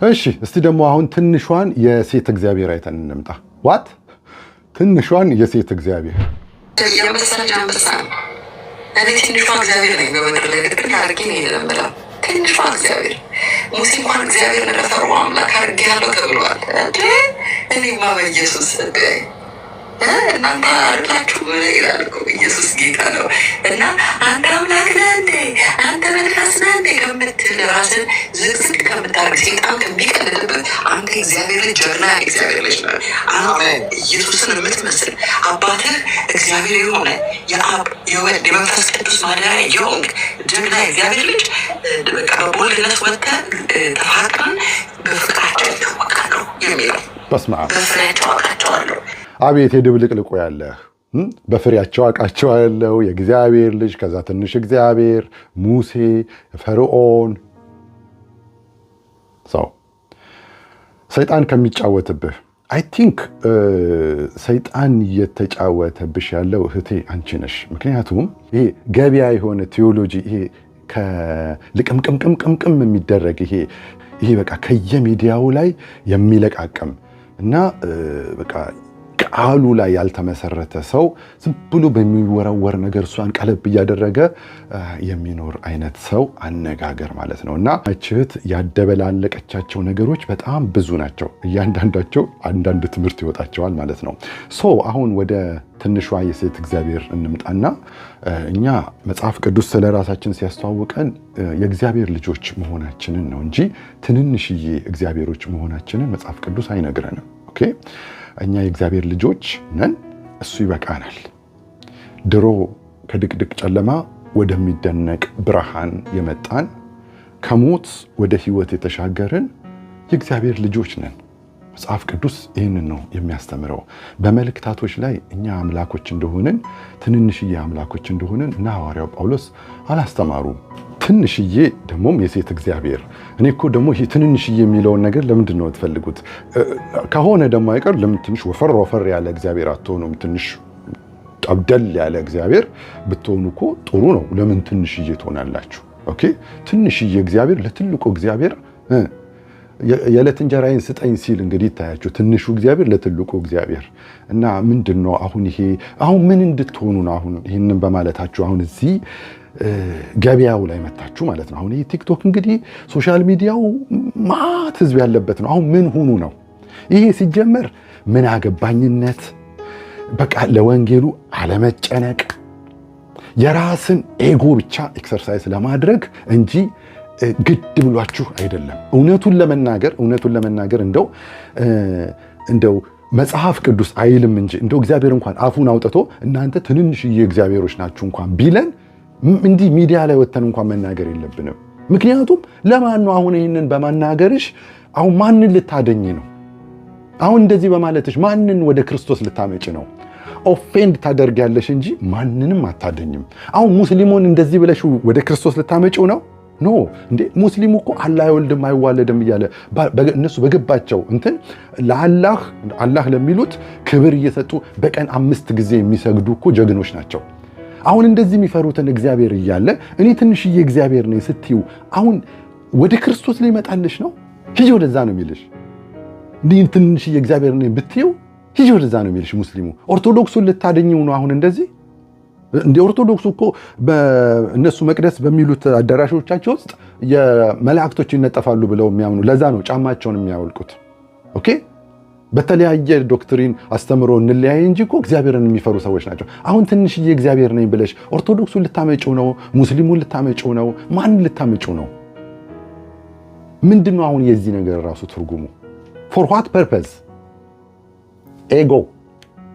እሺ እስቲ ደግሞ አሁን ትንሿን የሴት እግዚአብሔር አይተን እንምጣ። ዋት ትንሿን የሴት እግዚአብሔር የመሰለኝ አንበሳ ነው። እኔ ትንሿ እግዚአብሔር ነኝ በምድር ላይ ግጥም አድርጌ ነው የለምለው። ትንሿ እግዚአብሔር ሙሴ እንኳን እግዚአብሔር ለፈርዖን አምላክ አድርጌያለሁ ተብሏል። እኔማ በኢየሱስ እናንተ አላችሁ ምን ይላል እኮ ኢየሱስ ጌታ ነው። እና አንተ አምላክ ነህ እንዴ አንተ መንፈስ ነህ እንዴ ከምትል ራስን ዝቅዝቅ ከምታደርግ ሴጣን ከሚቀልልበት አንተ እግዚአብሔር ልጅ ጀግና እግዚአብሔር ልጅ ነህ። አሜን። ኢየሱስን የምትመስል አባትህ እግዚአብሔር የሆነ የአብ የወልድ የመንፈስ ቅዱስ ማደሪያ የሆንክ ጀግና እግዚአብሔር ልጅ በቃ በቦልድነት ወጥተህ ተፋቅረን በፍቅራቸው ይታወቃሉ የሚለው በፍሬያቸው አውቃቸዋለሁ። አቤት የድብልቅልቁ ያለህ በፍሬያቸው አውቃቸዋለሁ። የእግዚአብሔር ልጅ ከዛ ትንሽ እግዚአብሔር ሙሴ ፈርዖን ሰው ሰይጣን ከሚጫወትብህ አይ ቲንክ ሰይጣን እየተጫወተብሽ ያለው እህቴ አንቺ ነሽ። ምክንያቱም ይሄ ገበያ የሆነ ቴዎሎጂ ይሄ ከልቅምቅምቅምቅም የሚደረግ ይሄ በቃ ከየሚዲያው ላይ የሚለቃቀም እና በቃ ቃሉ ላይ ያልተመሰረተ ሰው ዝም ብሎ በሚወረወር ነገር እሷን ቀለብ እያደረገ የሚኖር አይነት ሰው አነጋገር ማለት ነው። እና እህት ያደበላለቀቻቸው ነገሮች በጣም ብዙ ናቸው። እያንዳንዳቸው አንዳንድ ትምህርት ይወጣቸዋል ማለት ነው። አሁን ወደ ትንሿ የሴት እግዚአብሔር እንምጣና እኛ መጽሐፍ ቅዱስ ስለ ራሳችን ሲያስተዋውቀን የእግዚአብሔር ልጆች መሆናችንን ነው እንጂ ትንንሽዬ እግዚአብሔሮች መሆናችንን መጽሐፍ ቅዱስ አይነግረንም። ኦኬ እኛ የእግዚአብሔር ልጆች ነን፣ እሱ ይበቃናል። ድሮ ከድቅድቅ ጨለማ ወደሚደነቅ ብርሃን የመጣን ከሞት ወደ ሕይወት የተሻገርን የእግዚአብሔር ልጆች ነን። መጽሐፍ ቅዱስ ይህንን ነው የሚያስተምረው። በመልእክታቶች ላይ እኛ አምላኮች እንደሆንን ትንንሽዬ አምላኮች እንደሆንን እና ሐዋርያው ጳውሎስ አላስተማሩም። ትንሽዬ ደግሞም የሴት እግዚአብሔር እኔ እኮ ደግሞ ይሄ ትንንሽዬ የሚለውን ነገር ለምንድን ነው የምትፈልጉት? ከሆነ ደግሞ አይቀር ለምን ትንሽ ወፈር ያለ እግዚአብሔር አትሆኑም? ትንሽ ጠብደል ያለ እግዚአብሔር ብትሆኑ እኮ ጥሩ ነው። ለምን ትንሽዬ ትሆናላችሁ? ኦኬ ትንሽዬ እግዚአብሔር ለትልቁ እግዚአብሔር የዕለት እንጀራዬን ስጠኝ ሲል እንግዲህ ይታያችሁ። ትንሹ እግዚአብሔር ለትልቁ እግዚአብሔር እና ምንድነው አሁን ምን እንድትሆኑ ነው? አሁን ይህንን በማለታችሁ አሁን እዚህ ገበያው ላይ መታችሁ ማለት ነው። አሁን ይሄ ቲክቶክ እንግዲህ ሶሻል ሚዲያው ማት ህዝብ ያለበት ነው። አሁን ምን ሆኑ ነው? ይሄ ሲጀመር ምን አገባኝነት፣ በቃ ለወንጌሉ አለመጨነቅ፣ የራስን ኤጎ ብቻ ኤክሰርሳይዝ ለማድረግ እንጂ ግድ ብሏችሁ አይደለም። እውነቱን ለመናገር እንደው መጽሐፍ ቅዱስ አይልም እንጂ እንደው እግዚአብሔር እንኳን አፉን አውጥቶ እናንተ ትንንሽዬ እግዚአብሔሮች ናችሁ እንኳን ቢለን እንዲህ ሚዲያ ላይ ወተን እንኳን መናገር የለብንም። ምክንያቱም ለማን ነው አሁን ይህንን በማናገርሽ አሁን ማንን ልታደኝ ነው? አሁን እንደዚህ በማለትሽ ማንን ወደ ክርስቶስ ልታመጭ ነው? ኦፌንድ ታደርጊያለሽ እንጂ ማንንም አታደኝም። አሁን ሙስሊሙን እንደዚህ ብለሽ ወደ ክርስቶስ ልታመጪው ነው? ኖ እንዴ ሙስሊሙ እኮ አላህ አይወልድም አይዋለድም እያለ እነሱ በገባቸው እንትን ለአላህ ለሚሉት ክብር እየሰጡ በቀን 5 ጊዜ የሚሰግዱ እኮ ጀግኖች ናቸው። አሁን እንደዚህ የሚፈሩትን እግዚአብሔር እያለ እኔ ትንሽዬ እግዚአብሔር ነኝ ስትዩ አሁን ወደ ክርስቶስ ሊመጣልሽ ነው? ሂጂ ወደዛ ነው የሚልሽ። እንዴ ትንሽዬ እግዚአብሔር ነኝ ብትዩ ሂጂ ወደዛ ነው የሚልሽ ሙስሊሙ። ኦርቶዶክሱን ልታደኝው ነው አሁን እንደዚህ? እንደ ኦርቶዶክሱ እኮ በእነሱ መቅደስ በሚሉት አዳራሾቻቸው ውስጥ የመላእክቶች ይነጠፋሉ ብለው የሚያምኑ ለዛ ነው ጫማቸውን የሚያወልቁት። ኦኬ በተለያየ ዶክትሪን አስተምሮ እንለያይ እንጂ እኮ እግዚአብሔርን የሚፈሩ ሰዎች ናቸው። አሁን ትንሽዬ እግዚአብሔር ነኝ ብለሽ ኦርቶዶክሱን ልታመጪው ነው? ሙስሊሙን ልታመጪው ነው? ማን ልታመጪው ነው? ምንድነው አሁን የዚህ ነገር ራሱ ትርጉሙ? for what purpose? ኤጎ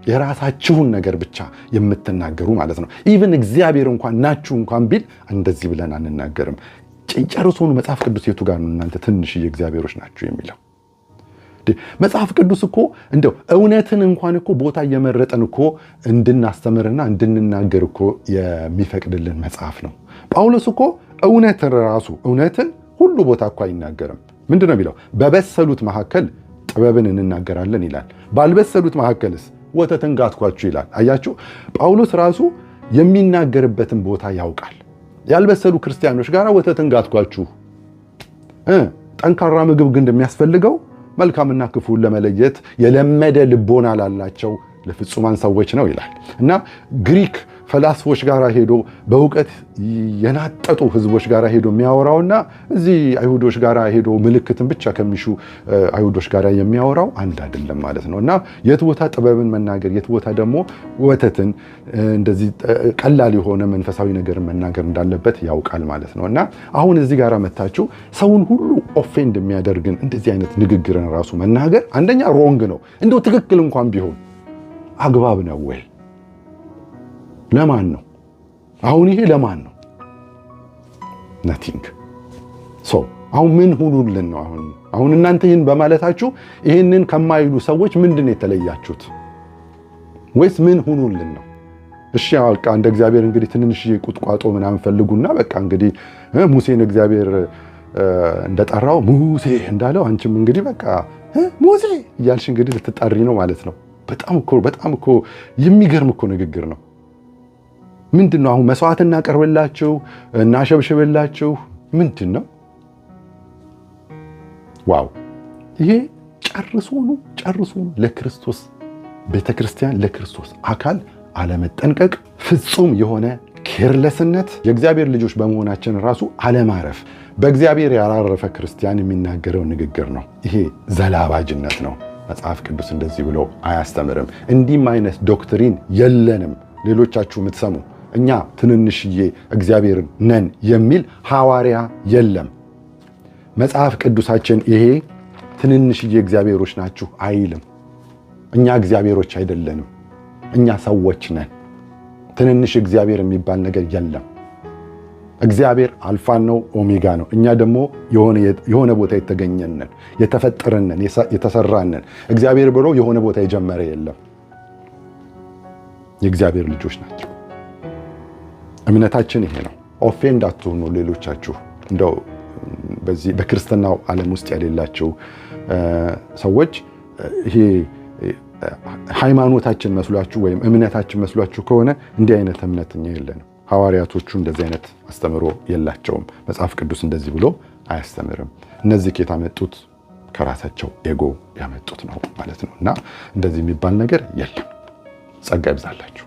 የራሳችሁን ነገር ብቻ የምትናገሩ ማለት ነው። ኢቭን እግዚአብሔር እንኳን ናችሁ እንኳን ቢል እንደዚህ ብለን አንናገርም። ጨርሶኑ መጽሐፍ ቅዱስ የቱ ጋር ነው እናንተ ትንሽዬ እግዚአብሔሮች ናችሁ የሚለው? መጽሐፍ ቅዱስ እኮ እንደው እውነትን እንኳን እኮ ቦታ እየመረጠን እኮ እንድናስተምርና እንድንናገር እኮ የሚፈቅድልን መጽሐፍ ነው። ጳውሎስ እኮ እውነትን ሁሉ ቦታ እኮ አይናገርም። ምንድን ነው የሚለው? በበሰሉት መካከል ጥበብን እንናገራለን ይላል። ባልበሰሉት መካከልስ ወተትን ጋትኳችሁ ይላል። አያችሁ፣ ጳውሎስ ራሱ የሚናገርበትን ቦታ ያውቃል። ያልበሰሉ ክርስቲያኖች ጋር ወተትን ጋትኳችሁ ጠንካራ ምግብ ግን እንደሚያስፈልገው መልካምና ክፉን ለመለየት የለመደ ልቦና ላላቸው ለፍጹማን ሰዎች ነው ይላል እና ግሪክ ፈላስፎች ጋር ሄዶ በእውቀት የናጠጡ ህዝቦች ጋር ሄዶ የሚያወራውና እዚህ አይሁዶች ጋር ሄዶ ምልክትን ብቻ ከሚሹ አይሁዶች ጋር የሚያወራው አንድ አይደለም ማለት ነው እና የት ቦታ ጥበብን መናገር የት ቦታ ደግሞ ወተትን እንደዚህ ቀላል የሆነ መንፈሳዊ ነገር መናገር እንዳለበት ያውቃል ማለት ነው እና አሁን እዚህ ጋር መታችሁ ሰውን ሁሉ ኦፌንድ የሚያደርግን እንደዚህ አይነት ንግግርን ራሱ መናገር አንደኛ ሮንግ ነው። እንደው ትክክል እንኳን ቢሆን አግባብ ነው ወይ? ለማን ነው አሁን ይሄ ለማን ነው? nothing so አሁን ምን ሁኑልን ነው አሁን እናንተ ይህን በማለታችሁ ይሄንን ከማይሉ ሰዎች ምንድን የተለያችሁት? ወይስ ምን ሁኑልን ነው? እሺ በቃ እንደ እግዚአብሔር እንግዲህ ትንንሽ ቁጥቋጦ ምናምን ፈልጉና በቃ እንግዲህ ሙሴን እግዚአብሔር እንደጠራው ሙሴ እንዳለው አንቺም እንግዲህ በቃ ሙሴ እያልሽ እንግዲህ ልትጣሪ ነው ማለት ነው። በጣም እኮ የሚገርም እኮ ንግግር ነው። ምንድነው አሁን መስዋዕት እናቀርብላችሁ እናሸብሽብላችሁ ምንድነው? ዋው! ይሄ ጨርሶ ለክርስቶስ ቤተክርስቲያን ለክርስቶስ አካል አለመጠንቀቅ፣ ፍጹም የሆነ ኬርለስነት፣ የእግዚአብሔር ልጆች በመሆናችን ራሱ አለማረፍ፣ በእግዚአብሔር ያላረፈ ክርስቲያን የሚናገረው ንግግር ነው። ይሄ ዘላባጅነት ነው። መጽሐፍ ቅዱስ እንደዚህ ብሎ አያስተምርም። እንዲህም አይነት ዶክትሪን የለንም። ሌሎቻችሁ የምትሰሙ እኛ ትንንሽዬ እግዚአብሔርን ነን የሚል ሐዋርያ የለም። መጽሐፍ ቅዱሳችን ይሄ ትንንሽዬ እግዚአብሔሮች ናችሁ አይልም። እኛ እግዚአብሔሮች አይደለንም። እኛ ሰዎች ነን። ትንንሽ እግዚአብሔር የሚባል ነገር የለም። እግዚአብሔር አልፋ ነው ኦሜጋ ነው። እኛ ደግሞ የሆነ ቦታ የተገኘነን የተፈጠረነን የተሰራነን። እግዚአብሔር ብሎ የሆነ ቦታ የጀመረ የለም። የእግዚአብሔር ልጆች ናቸው። እምነታችን ይሄ ነው። ኦፌንድ አትሆኑ ሌሎቻችሁ። እንደው በዚህ በክርስትናው ዓለም ውስጥ ያሌላችሁ ሰዎች ይሄ ሃይማኖታችን መስሏችሁ ወይም እምነታችን መስሏችሁ ከሆነ እንዲህ አይነት እምነትኛ የለንም። ሐዋርያቶቹ እንደዚህ አይነት አስተምሮ የላቸውም። መጽሐፍ ቅዱስ እንደዚህ ብሎ አያስተምርም። እነዚህ ከየት ያመጡት? ከራሳቸው ኤጎ ያመጡት ነው ማለት ነው እና እንደዚህ የሚባል ነገር የለም። ጸጋ ይብዛላችሁ።